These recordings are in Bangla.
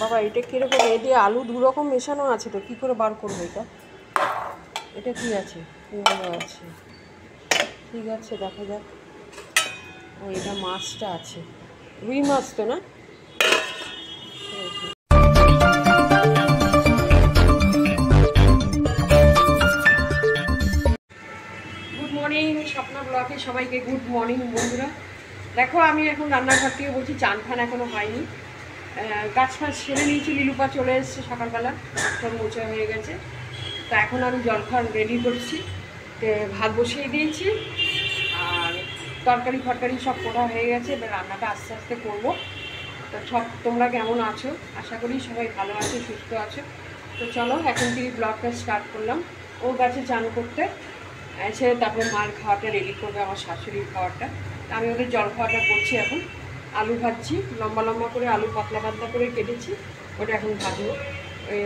বাবা এটা কীরকম? এটা আলু দু রকম মেশানো আছে তো, কী করে বার করবো এটা? এটা কি আছে? কুমড়ো আছে, ঠিক আছে দেখা যাক। ও এটা মাছটা আছে, রুই মাছ তো না? গুড মর্নিং, স্বপ্না ব্লগে সবাইকে গুড মর্নিং বন্ধুরা। দেখো আমি এখন রান্নাঘর থেকে বলছি, চান ফান এখনো হয়নি, গাছ ফাছ সেরে নিয়েছি। লিলুপা চলে এসছে সকালবেলা, সব মোচা হয়ে গেছে। তো এখন আমি জলখাবার রেডি করছি, ভাত বসিয়ে দিয়েছি আর তরকারি ফরকারি সব করা হয়ে গেছে। এবার রান্নাটা আস্তে আস্তে করবো। তো সব তোমরা কেমন আছো? আশা করি সবাই ভালো আছো, সুস্থ আছো। তো চলো এখন থেকে ব্লগটা স্টার্ট করলাম। ও গেছে চান করতে, এসে তারপরে মার খাওয়াটা রেডি করবে, আমার শাশুড়ির খাওয়াটা। আমি ওদের জল খাওয়াটা করছি এখন। আলু ভাজছি, লম্বা লম্বা করে আলু পাতলা পাতলা করে কেটেছি, ওটা এখন ভাজবো।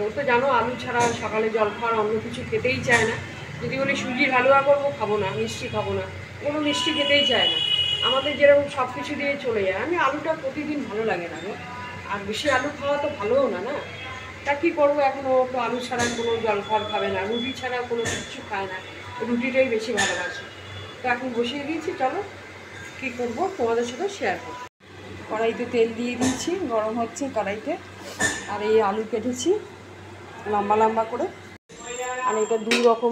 ও তো জানো আলু ছাড়া সকালে জল খাওয়ার অন্য কিছু খেতেই চায় না। যদি বলি সুজির হালুয়া করবো, খাবো না, মিষ্টি খাবো না, কোনো মিষ্টি খেতেই চায় না। আমাদের যেরকম সব কিছু দিয়ে চলে যায়। আমি আলুটা প্রতিদিন ভালো লাগে না গো, আর বেশি আলু খাওয়া তো ভালোও না, না? তা কী করবো এখন? ও তো আলু ছাড়া কোনো জল খাওয়ার খাবে না, রুটি ছাড়া কোনো কিছু খায় না, রুটিটাই বেশি ভালোবাসে। তো এখন বসিয়ে দিয়েছি, চলো কী করবো তোমাদের সাথে শেয়ার করবো। কড়াইতে তেল দিয়ে দিয়েছি, গরম হচ্ছে কড়াইতে। আর এই আলু কেটেছি লম্বা লম্বা করে। আর এটা দুই রকম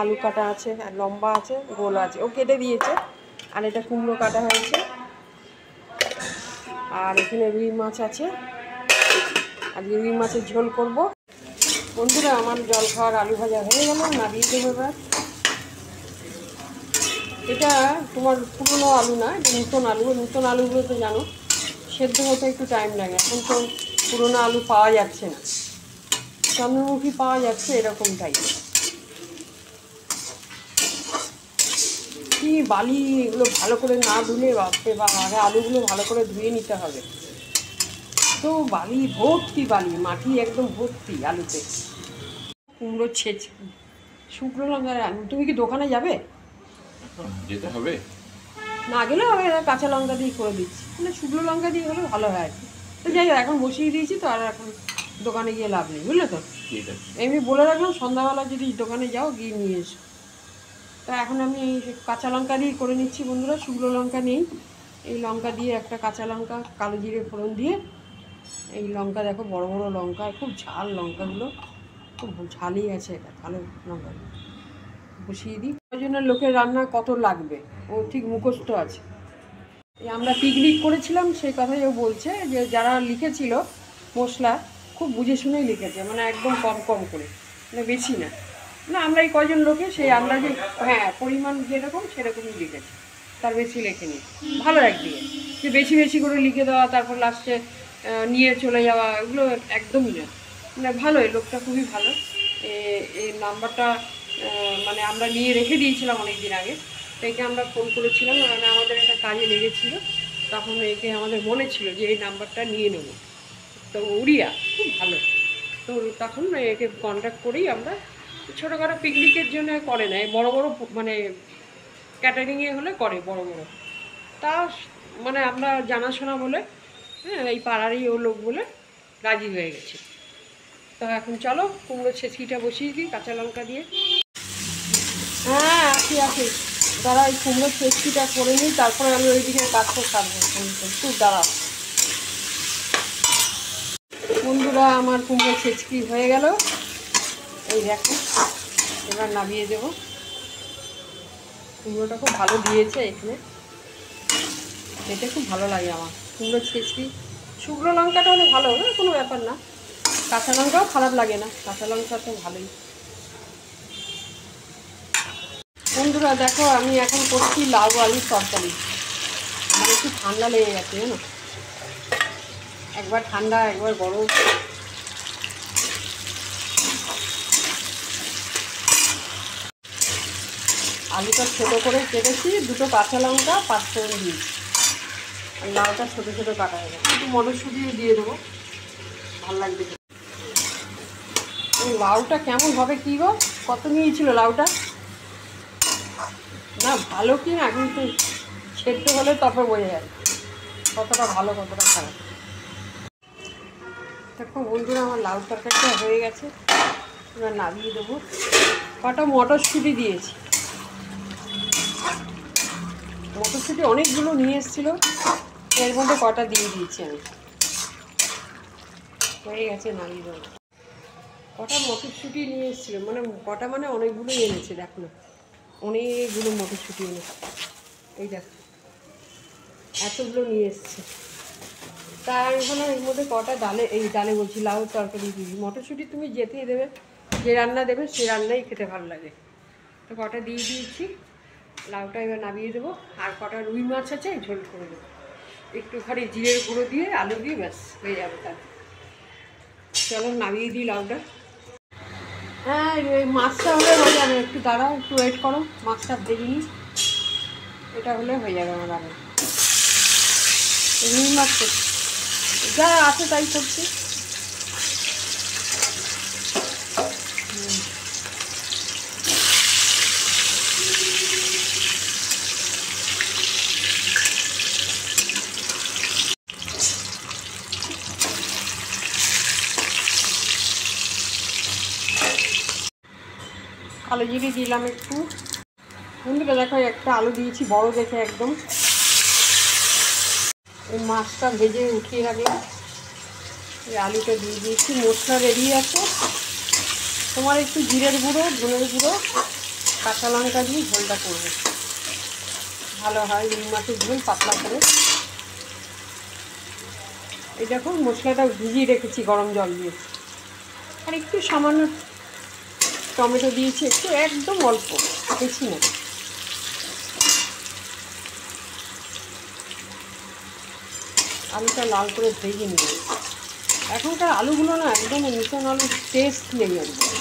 আলু কাটা আছে, আর লম্বা আছে, গোল আছে, ও কেটে দিয়েছে। আর এটা কুমড়ো কাটা হয়েছে। আর এখানে রুই মাছ আছে, আর রুই মাছের ঝোল করব। বন্ধুরা আমার জল খাওয়ার আলু ভাজা হয়ে গেল, নামিয়ে দেবো এবার। এটা তোমার পুরনো আলু না, এটা নতুন আলু। নতুন আলুগুলো তো জানো সেদ্ধ হতে একটু টাইম লাগে। এখন তো পুরনো আলু পাওয়া যাচ্ছে না, চন্দ্রমুখী পাওয়া যাচ্ছে এরকম টাইপ। কি বালি এগুলো ভালো করে না ধুলে বাপরে বা, আগে আলুগুলো ভালো করে ধুয়ে নিতে হবে। তো বালি ভর্তি, বালি মাটি একদম ভর্তি আলুতে। কুমড়ো ছেঁচ শুকনো লঙ্কার আলু। তুমি কি দোকানে যাবে? যেতে হবে, না গেলে হবে, কাঁচা লঙ্কা দিয়ে করে দিচ্ছি, মানে শুকনো লঙ্কা দিয়ে হলে ভালো হয় আর কি। তো যাই হোক, এখন বসিয়ে দিয়েছি তো, আর এখন দোকানে গিয়ে লাভ নেই, বুঝলে তো। এমনি বলে রাখলাম সন্ধ্যাবেলা যদি দোকানে যাও গিয়ে নিয়ে এসো। তা এখন আমি কাঁচা লঙ্কা দিয়ে করে নিচ্ছি বন্ধুরা, শুকনো লঙ্কা নেই। এই লঙ্কা দিয়ে একটা কাঁচা লঙ্কা কালো জিরে ফোড়ন দিয়ে, এই লঙ্কা দেখো বড় বড় লঙ্কা, খুব ঝাল লঙ্কাগুলো, খুব ঝালই আছে, এটা ভালো লঙ্কা। বসিয়ে দিই। কয়জনের লোকের রান্না কত লাগবে ও ঠিক মুখস্থ আছে। এই আমরা পিকনিক করেছিলাম সেই কথাই ও বলছে, যে যারা লিখেছিল মশলা খুব বুঝে শুনেই লিখেছে, মানে একদম কম কম করে, মানে বেশি না। না আমরা এই কয়জন লোকে সেই আন্দাজে, হ্যাঁ পরিমাণ যেরকম সেরকমই লিখেছে, তার বেশি লেখেনি। ভালো একদিকে যে বেশি বেশি করে লিখে দেওয়া, তারপর লাস্টে নিয়ে চলে যাওয়া, এগুলো একদমই না। মানে ভালোই, লোকটা খুবই ভালো। এই নাম্বারটা মানে আমরা নিয়ে রেখে দিয়েছিলাম অনেক দিন আগে। তো একে আমরা ফোন করেছিলাম, মানে আমাদের একটা কাজে লেগেছিলো, তখন একে আমাদের মনে ছিল যে এই নাম্বারটা নিয়ে নেব। তো উড়িয়া খুব ভালো। তো তখন একে কন্ট্যাক্ট করেই আমরা, ছোটোখাটো পিকনিকের জন্য করে না, বড় বড় মানে ক্যাটারিংয়ে হলে করে বড় বড়। তা মানে আমরা জানাশোনা বলে, হ্যাঁ এই পাড়ারই ও লোক বলে রাজি হয়ে গেছে। তো এখন চলো কুমড়ো ছেঁচিটা বসিয়ে দিই কাঁচা লঙ্কা দিয়ে। হ্যাঁ আছি আছি, দাঁড়া এই কুমড়ো ছেঁচিটা করে নিই, তারপরে আমি ওইদিকে কাজটা সারবো। একটু দাঁড়াও বন্ধুরা, আমার কুমড়ো ছেঁচকি হয়ে গেল, এই দেখো। এবার নামিয়ে দেবো। কুমড়োটা খুব ভালো দিয়েছে এখানে, খেতে খুব ভালো লাগে আমার কুমড়ো ছেঁচকি। শুকনো লঙ্কাটা হলে ভালো, কোনো ব্যাপার না, কাঁচা লঙ্কাও খারাপ লাগে না, কাঁচা লঙ্কা তো ভালোই। বন্ধুরা দেখো আমি এখন করছি লাউ আলুর তরকারি। আমার একটু ঠান্ডা লেগে গেছে জানো, একবার ঠান্ডা একবার গরম। আলুটা ছোটো করে কেটেছি, দুটো কাঁচা লঙ্কা, 5 ফোড়ন দিয়েছি, আর লাউটা ছোটো ছোটো কাটা হয়ে গেছে। একটু মটরশুঁটিও দিয়ে দেবো, ভালো লাগবে। লাউটা কেমন হবে কী গো, কত নিয়েছিল লাউটা? না ভালো কি না কিন্তু সেদ্ধ হলে তবে বোঝা যায় কতটা ভালো কতটা খারাপ। দেখো বন্ধুরা, আমার লাউ তরকারিটা হয়ে গেছে, এবার নামিয়ে দেবো। কটা মটরশুঁটি দিয়েছি, মটরশুঁটি অনেকগুলো নিয়ে এসেছিলো, এর মধ্যে কটা দিয়ে দিয়েছি আমি। হয়ে গেছে, নামিয়ে দেবো। কটা মটরশুঁটি নিয়ে এসেছিলো, মানে কটা মানে অনেকগুলোই এনেছে, দেখো না, অনেকগুলো মটরশুঁটি এনেছে, এই দেখো এতগুলো নিয়ে এসছে। তা আমি বললাম এর মধ্যে কটা ডালে, এই ডালে বলছি লাউ তরকারি দিবি, মটরশুঁটি তুমি যেতেই দেবে, যে রান্না দেবে সে রান্নাই খেতে ভালো লাগে। তো কটা দিয়ে দিয়েছি, লাউটা এবার নামিয়ে দেবো। আর কটা রুই মাছ আছে, ঝোল করে দেবো একটুখানি জিরের গুঁড়ো দিয়ে, আলু দিয়ে, ব্যাস হয়ে যাবে। তার চলো নামিয়ে দিই লাউটা। হ্যাঁ, এই মাছটা হলে হয়ে যাবে, একটু দাঁড়াও, একটু ওয়েট করো, মাছটা ভেজে নিই, এটা হলে হয়ে যাবে আমার রান্না। রুই মাছ যা আছে তাই করছি। কালো জিরে দিলাম একটু। বন্ধুরা দেখো, একটা আলু দিয়েছি বড় দেখে একদম। এই মাছটা ভেজে উঠিয়ে রাখলাম, এই আলুটা দিয়ে দিয়েছি। মশলা রেডি আছে। তোমার একটু জিরের গুঁড়ো, ধনের গুঁড়ো, কাঁচা লঙ্কা দিয়ে ঝোলটা করবে, ভালো হয় রুই মাছের ঝোল, পাতলা করে। এই দেখো মশলাটা ভিজিয়ে রেখেছি গরম জল দিয়ে, আর একটু সামান্য টমেটো দিয়েছি, একটু একদম অল্প, বেশি না। আলুটা লাল করে ভেজে নিয়ে, এখনকার আলুগুলো না একদম নতুন আলুর টেস্ট নেই, একদম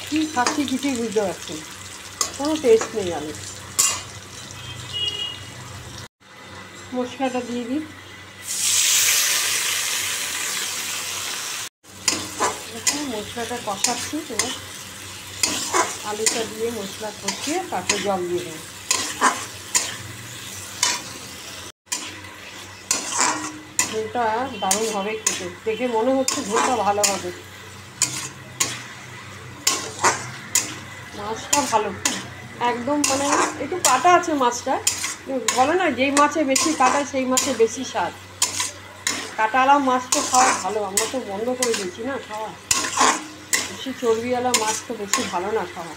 কী খাচ্ছি কিছুই বুঝতে পারছি না, কোনো টেস্ট নেই আলু। মশলাটা দিয়ে দিই, মশলাটা কষাচ্ছি, এবার আলুটা দিয়ে মশলা কষিয়ে তারপর জল দিয়ে দেবো। ঝোলটা দারুণ হবে খেতে, দেখে মনে হচ্ছে ঝোলটা ভালো হবে। মাছটা ভালো, একদম মানে একটু কাটা আছে মাছটা, বলে না যেই মাছে বেশি কাটা সেই মাছে বেশি স্বাদ। কাটাওয়ালা মাছ তো খাওয়া ভালো, আমরা তো বন্ধ করে দিয়েছি না খাওয়া, বেশি চর্বিওয়ালা মাছ তো বেশি ভালো না খাওয়া।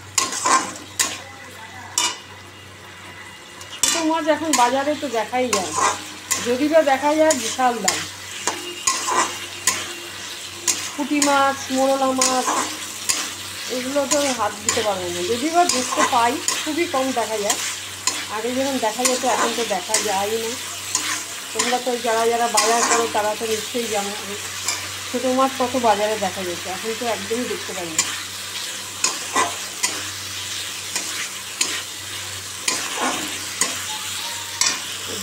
ছোটো মাছ এখন বাজারে তো দেখাই যায়, যদি বা দেখা যায় বিশাল দাম। পুঁটি মাছ, মোরলা মাছ, এগুলো তো হাত দিতে পারবো না, যদি বা দেখতে পাই খুবই কম দেখা যায়। আগে যেরকম দেখা যেত এখন তো দেখা যায় না। তোমরা তো যারা যারা বাজার করো তারা তো নিশ্চয়ই জানো ছোটো মাছ কত বাজারে দেখা যেত, এখন তো একদমই দেখতে পাই না।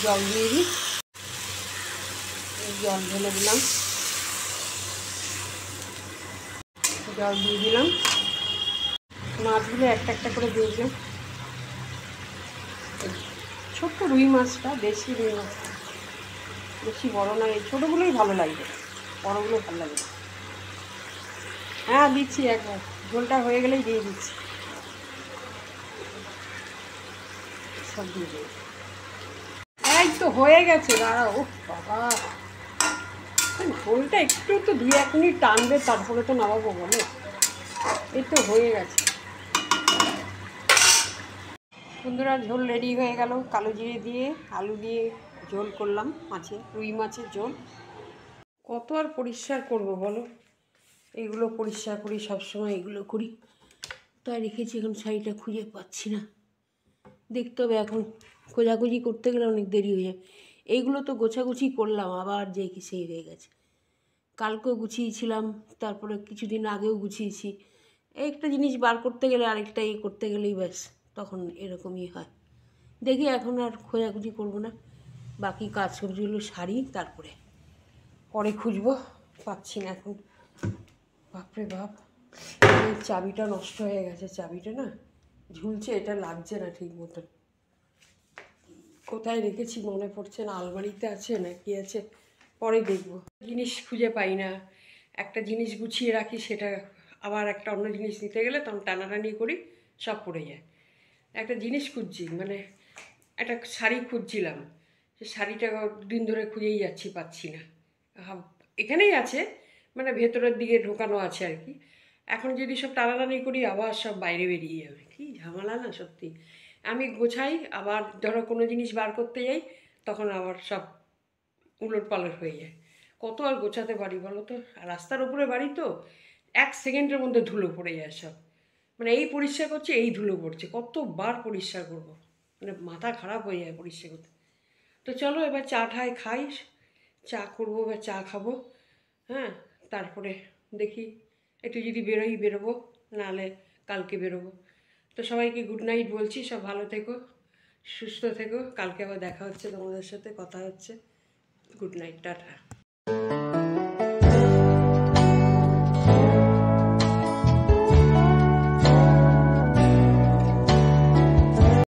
জল দিয়ে দিই, জল ঢেলে দিলাম, জল দিয়ে দিলাম, মাছগুলো একটা একটা করে দিয়ে দিলাম। ছোট্ট রুই মাছটা, দেশি রুই মাছটা, বেশি বড় না, এই ছোটোগুলোই ভালো লাগবে, বড়োগুলো ভালো লাগে। হ্যাঁ দিচ্ছি, একবার ঝোলটা হয়ে গেলেই দিয়ে দিচ্ছি, সব দিয়ে দেবো। এই তো হয়ে গেছে, দাঁড়াও, ও বাবা, ঝোলটা একটু তো 2-1 মিনিট টানবে, তারপরে তো নামাবো বলো। এই তো হয়ে গেছে বন্ধুরা, ঝোল রেডি হয়ে গেল। কালো জিরে দিয়ে আলু দিয়ে ঝোল করলাম, মাছের, রুই মাছের ঝোল। কত আর পরিষ্কার করব বলো, এইগুলো পরিষ্কার করি সবসময়, এগুলো করি, তাই রেখেছি। এখন শাড়িটা খুঁজে পাচ্ছি না, দেখতে হবে, এখন খোঁজাখুঁজি করতে গেলে অনেক দেরি হয়ে যায়। এইগুলো তো গোছাগুছি করলাম, আবার যে সেই হয়ে গেছে। কালকেও গুছিয়েছিলাম, তারপরে কিছুদিন আগেও গুছিয়েছি। একটা জিনিস বার করতে গেলে আরেকটা করতে গেলেই ব্যাস তখন এরকমই হয়। দেখি এখন আর খোঁজাখুঁজি করবো না, বাকি কাজ সবজিগুলো সারি, তারপরে পরে খুঁজবো, পাচ্ছি না এখন। বাপরে বাপ, এই চাবিটা নষ্ট হয়ে গেছে, চাবিটা না ঝুলছে, এটা লাগছে না ঠিক মতন। কোথায় রেখেছি মনে পড়ছে না, আলমারিতে আছে না কি আছে, পরে দেখবো। জিনিস খুঁজে পাই না, একটা জিনিস গুছিয়ে রাখি, সেটা আবার একটা অন্য জিনিস নিতে গেলে তখন টানাটানি করি, সব পড়ে যায়। একটা জিনিস খুঁজছি, মানে একটা শাড়ি খুঁজছিলাম, সে শাড়িটা দিন ধরে খুঁজেই যাচ্ছি, পাচ্ছি না। এখানেই আছে, মানে ভেতরের দিকে ঢোকানো আছে আর কি। এখন যদি সব টানাটানি করি আবার সব বাইরে বেরিয়ে যাবে, কী ঝামেলা না সত্যি। আমি গোছাই, আবার ধরো কোনো জিনিস বার করতে যাই, তখন আবার সব উলটপালট হয়ে যায়। কত আর গোছাতে পারি বলো তো? আর রাস্তার উপরে বাড়ি তো, 1 সেকেন্ডের মধ্যে ধুলো পড়ে যায় সব। মানে এই পরিষ্কার করছে, এই ধুলো পড়ছে, কতবার পরিষ্কার করব, মানে মাথা খারাপ হয়ে যায় পরিষ্কার করতে। তো চলো এবার চা ঠাই খাই, চা করবো, এবার চা খাবো। হ্যাঁ, তারপরে দেখি একটু যদি বেরোবো, নাহলে কালকে বেরোবো। তো সবাইকে গুড নাইট বলছি, সব ভালো থেকো, সুস্থ থেকো, কালকে আবার দেখা হচ্ছে, তোমাদের সাথে কথা হচ্ছে। Good night, tata.